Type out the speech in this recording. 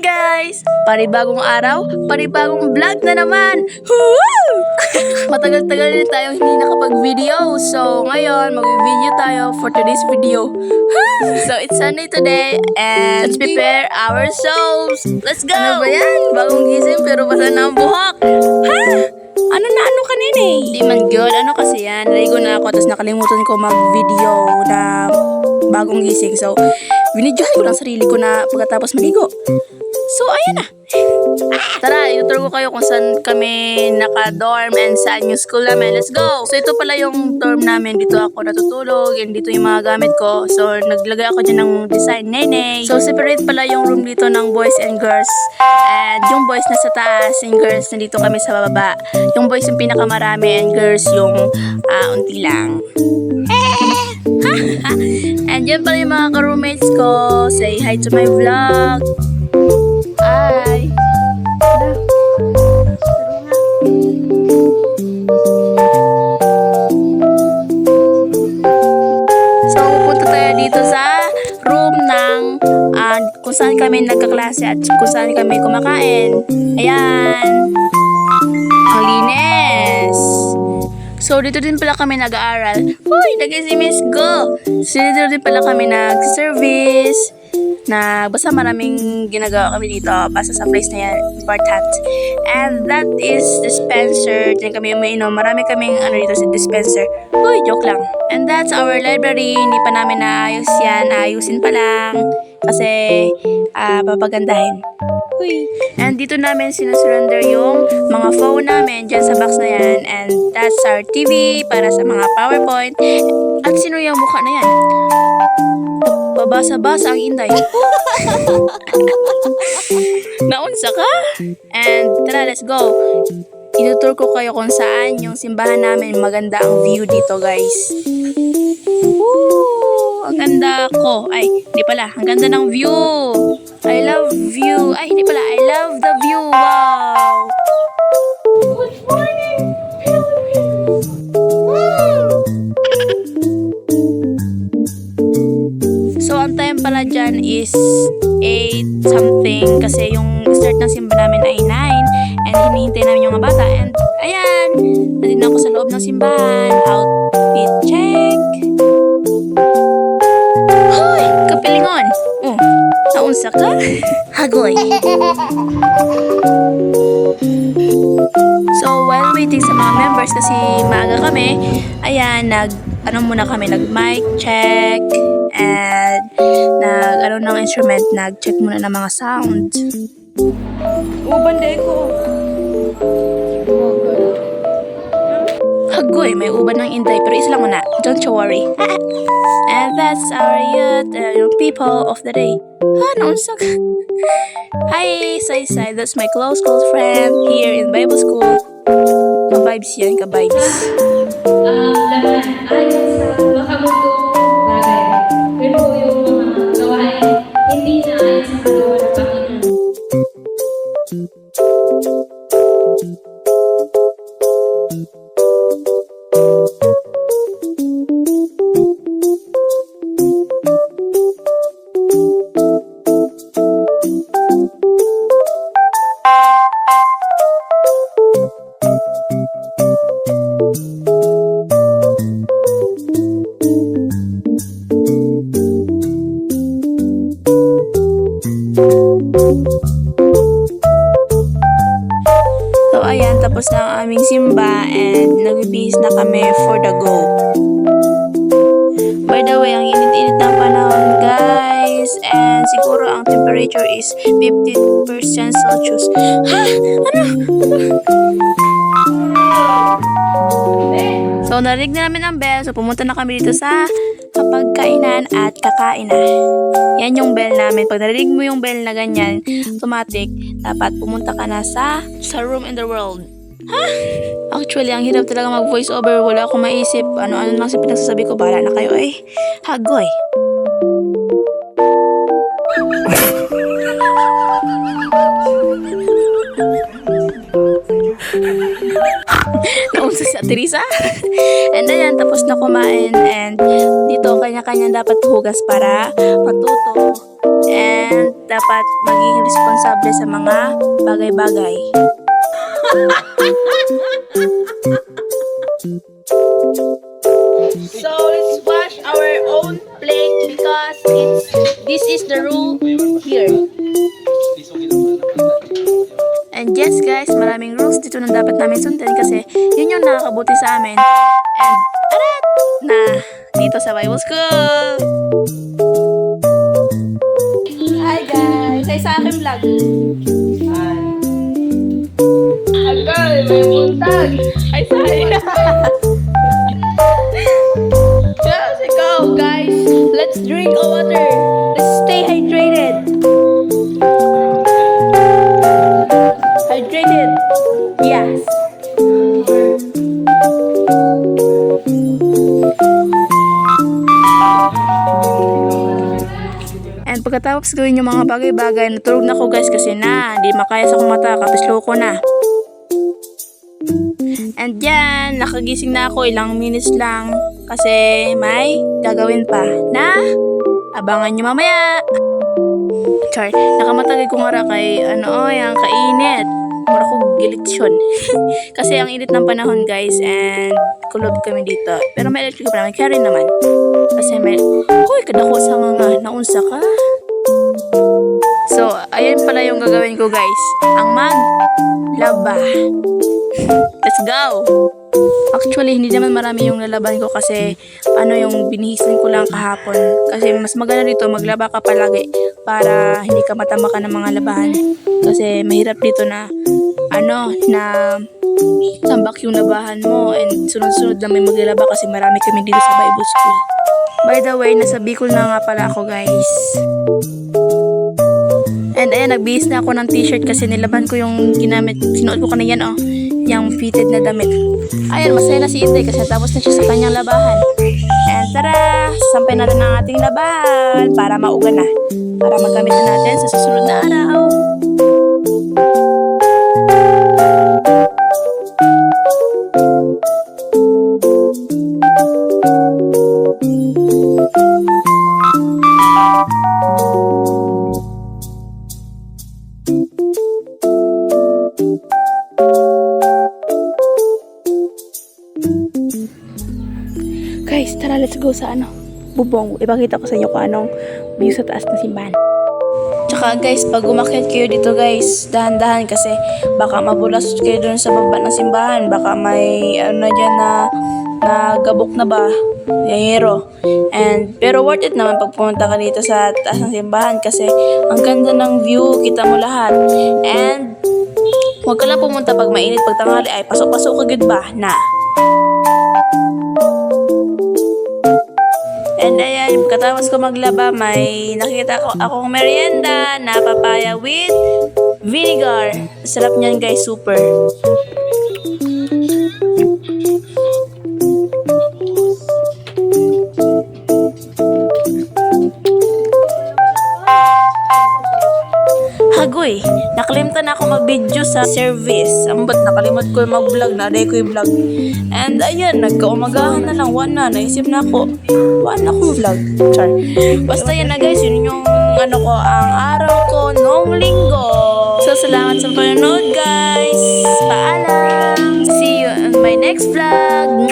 guys! Panibagong araw, panibagong vlog na naman! Woo! Matagal-tagal na tayong hindi nakapag-video. So, ngayon, mag-video tayo for today's video. So, it's Sunday today and let's prepare ourselves. Let's go! Ano ba yan? Bagong gising pero basa na ang buhok. Ha? Ano kanina eh? Di man good. Ano kasi yan? Naligo na ako tapos nakalimutan ko mag-video na bagong gising. So, binidyohan ko lang sarili ko na pagkatapos maligo. So, ayun na. Tara, ituturo ko kayo kung saan kami naka-dorm and saan yung school namin. Let's go! So, ito pala yung dorm namin. Dito ako natutulog and dito yung mga gamit ko. So, naglagay ako dyan ng design nene. So, separate pala yung room dito ng boys and girls. And yung boys nasa taas and girls nandito kami sa baba. Yung boys yung pinakamarami and girls yung unti lang. And yan pala yung mga ka-roommates ko. Say hi to my vlog. Hi! So, pupunta tayo dito sa room ng kung saan kami nagkaklase at kung saan kami kumakain. Ayan! Ang linis! So, dito din pala kami nag-aaral. Uy, lagi si Miss Go! So, dito din pala kami nag-service. Basta maraming ginagawa kami dito basta sa place na yan, important. And that is dispenser. Diyan kami umiinom. Marami kaming dito sa dispenser. Uy, joke lang. And that's our library. Hindi pa namin naayos yan. Ayusin pa lang. Kasi, papagandahin. Uy. And dito namin sinusurrender yung mga phone namin dyan sa box na yan. And that's our TV para sa mga PowerPoint. At sino yung mukha na yan? Babasa-basa ang inday. Naunsa ka? And tara, let's go. Itutur ko kayo kung saan yung simbahan namin. Maganda ang view dito, guys. Woo! Ang ganda ko. Ay, hindi pala. Ang ganda ng view. I love view. Ay, hindi pala. I love the view. Wow! Good morning! So, ang time pala dyan is 8 something kasi yung start ng simba namin ay 9 and hinihintay namin yung mga bata and ayan, nandito ako sa loob ng simbahan. Outfit check. Hoy! Kapilingon! Oh, naunsa ka? Hagoy! So, while waiting sa mga members kasi maaga kami, ayan, muna kami, nag-mic check and ng instrument, nag-check muna ng mga sound. Uban ko. Hagoy, may uban ng inday pero isa lang muna. Don't you worry. And that's our youth, people of the day. Naunsa ka? Hi, Sai. That's my close friend here in Bible school. Ka-vibes yan, ka-vibes. Lahat ayon sa makamundong bagay. Pero yung mga gawain, hindi na ayon sa kagawa ng Panginoon. So, ayan, tapos na ang aming simba and nagbibihis na kami for the go. By the way, ang init-init ng panahon, guys. And siguro ang temperature is 50% Celsius. Ha? Ano? So, narinig na namin ang bell. So, pumunta na kami dito sa pagkainan at kakain na. Yan yung bell namin. Pag narinig mo yung bell na ganyan, automatic, dapat pumunta ka na sa room in the world. Ha? Actually, ang hirap talaga mag-voice over. Wala akong maisip. Ano lang sa pinagsasabi ko. Bahala na kayo eh. Hagoy. Naunsa si Teresa. And ayan, tapos na kumain. And dito, kanya-kanya dapat hugas para matuto. And dapat maging responsable sa mga bagay-bagay. So let's wash our own plate because this is the rule here. And yes guys, maraming rules dito na dapat namin sundin kasi yun yung nakakabuti sa amin. And arat na dito sa Bible School. Hi guys, ay sa aking vlog. Agay, may buntag. Ay sorry. Just go guys. Let's drink water. Let's stay hydrated. Hydrated. Yes. And pagkatapos gawin yung mga bagay-bagay, natulog na ko guys kasi di makaya sa kong mata, kapislo ko na. And yan, nakagising na ako ilang minutes lang kasi may gagawin pa na abangan nyo mamaya. Char, nakamatagay ko nga kay yung kainit. Mura ko gilitsyon. Kasi ang init ng panahon guys and kulob kami dito. Pero may electric pa naman, carry naman. Kasi may, huy, kadako sa mga naunsa ka. So, ayan pala yung gagawin ko guys. Ang maglaba. Let's go! Actually, hindi naman marami yung lalaban ko kasi yung binihisan ko lang kahapon. Kasi mas maganda dito, maglaba ka palagi para hindi ka matama ka ng mga labahan. Kasi mahirap dito na na tambak yung labahan mo and sunod-sunod na may maglalaba kasi marami kami dito sa Bible School. By the way, nasa Bicol na nga pala ako guys. And ayan, nagbihis na ako ng t-shirt kasi nilaban ko yung ginamit. Sinuot ko kanina yan yung fitted na damit. Ayan, masaya na si Inday kasi tapos na siya sa kanyang labahan. And tara, sampay natin ang ating labahan para mauga na. Para magamit na natin sa susunod na araw. Guys, tara, let's go sa bubong. Ipakita ko sa inyo kung anong view sa taas ng simbahan. Tsaka guys, pag umakyat kayo dito guys, dahan-dahan kasi baka mabulas kayo dun sa baba ng simbahan. Baka may dyan na gabok na ba, yayero. Pero worth it naman pag pumunta ka dito sa taas ng simbahan kasi ang ganda ng view, kita mo lahat. And huwag ka lang pumunta pag mainit, pag tanghali ay pasok-pasok ka good ba na. And ayan, pagkatapos ko maglaba, may nakita akong merienda na papaya with vinegar. Sarap niyan guys, super. Hagoy, nakalimutan ako mag-video sa service. Ba't nakalimot ko mag-vlog na, aday ko i-vlog. And ayan, nagkaumagahan na lang, naisip na ako, akong vlog. Char. Basta yan na guys, yun yung ang araw ko noong linggo. So, salamat sa panonood guys. Paalam. See you on my next vlog.